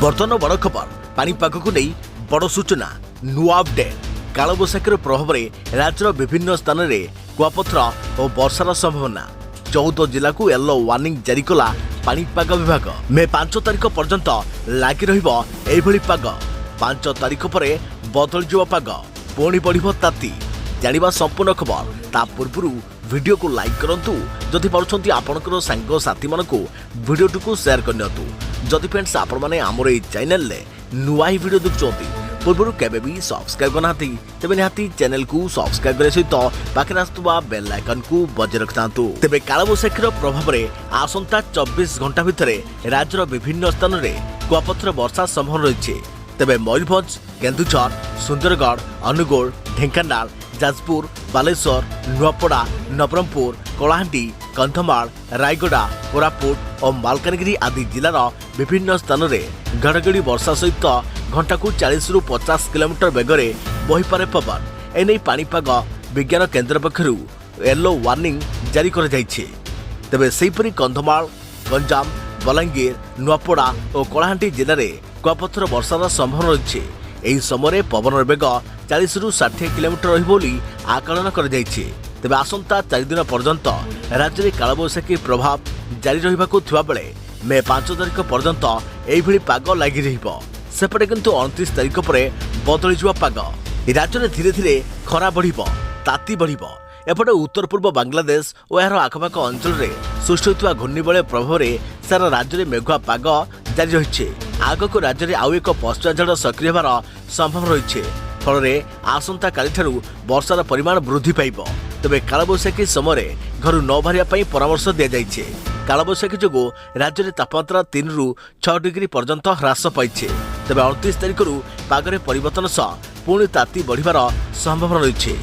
बर्तमान बड़ खबर पानीपाग को नहीं बड़ सूचना नुआ अपडेट कालबैशाखीर प्रभाव में राज्यर विभिन्न स्थान में कुआपथर और वर्षार संभावना 14 जिला को येलो वार्निंग जारी कला पानीपाग विभाग मे 5 तारिख पर्यंत लगी रही पाग 5 तारिख पर बदल पाग पुणी बढ़ ताती जानिबा संपूर्ण खबर ता पूर्व वीडियो को लाइक करंतु जदि पारुछंती आपनकर सांग साथी मानकु वीडियो को शेयर करनियतु जदि फ्रेंड्स आपण माने हमर ए चैनल ले नुआ ही वीडियो देखचोती पूर्व केबे भी सब्सक्राइब करनाती तेबे निहाती चैनल को सब्सक्राइब करे सहित पाखरे आस्तुबा बेल आइकन को बजे रखतांतु तेबे कालबैशाखीर प्रभाव रे आसंता 24 घंटा भितर राज्यर विभिन्न स्थान रे कुआपथर वर्षा संभावना रहिছে तेबे मयूरभंज केन्दुझर सुंदरगढ़ अनुगोल ढेंकानाल जाजपुर बालेश्वर नुआपड़ा नवरंगपुर कलाहांडी कंधमाल रायगड़ा कोरापुट और मालकानगिरी आदि जिलार विभिन्न स्थान में घड़घड़ी वर्षा सहित घंटा को 40 ରୁ 50 किलोमीटर बेगरे बहीपे पवन एने पानीपाग विज्ञान केन्द्र पक्षर येलो वार्निंग जारी कर तेबे सेहीपरि कंधमाल गंजाम बलांगीर नुआपड़ा और कलाहांडी जिले में कुआपथर वर्षार संभावना रही यही समय पवन बेग 40 ରୁ 60 किलोमीटर रही आकलन कर तेबे आसंता 4 दिन पर्यंत राज्य में कालबैशाखी प्रभाव जारी रहा बेले मे 5 तारिख पर्यंत यही पाग लगी सेपटे किंतु 29 तारिख पर बदल पाग राज्य में धीरे धीरे खरा बढ़ ताती बढ़ एपटे उत्तर पूर्व बांग्लादेश और यार आखपाख अंचल में सृष्टि होता घूर्णिबलय प्रभाव में सारा राज्य में मेघुआ पाग जारी रही आग को राज्य में आउ एक पश्चिमा झाड़ सक्रिय होवार संभावना रही फल आसंता काली वर्षार परिमाण वृद्धि पाइब तेबे कालबैशाखी समय घर न बाहर परामर्श दि जाइए कालबैशाखी जो राज्य में तापमात्रा 3 ରୁ 6 डिग्री पर्यंत ह्रास पाई तेबे 29 तारिख पागरे परिवर्तन सह पुणी ताती बढ़िबार संभावना रही।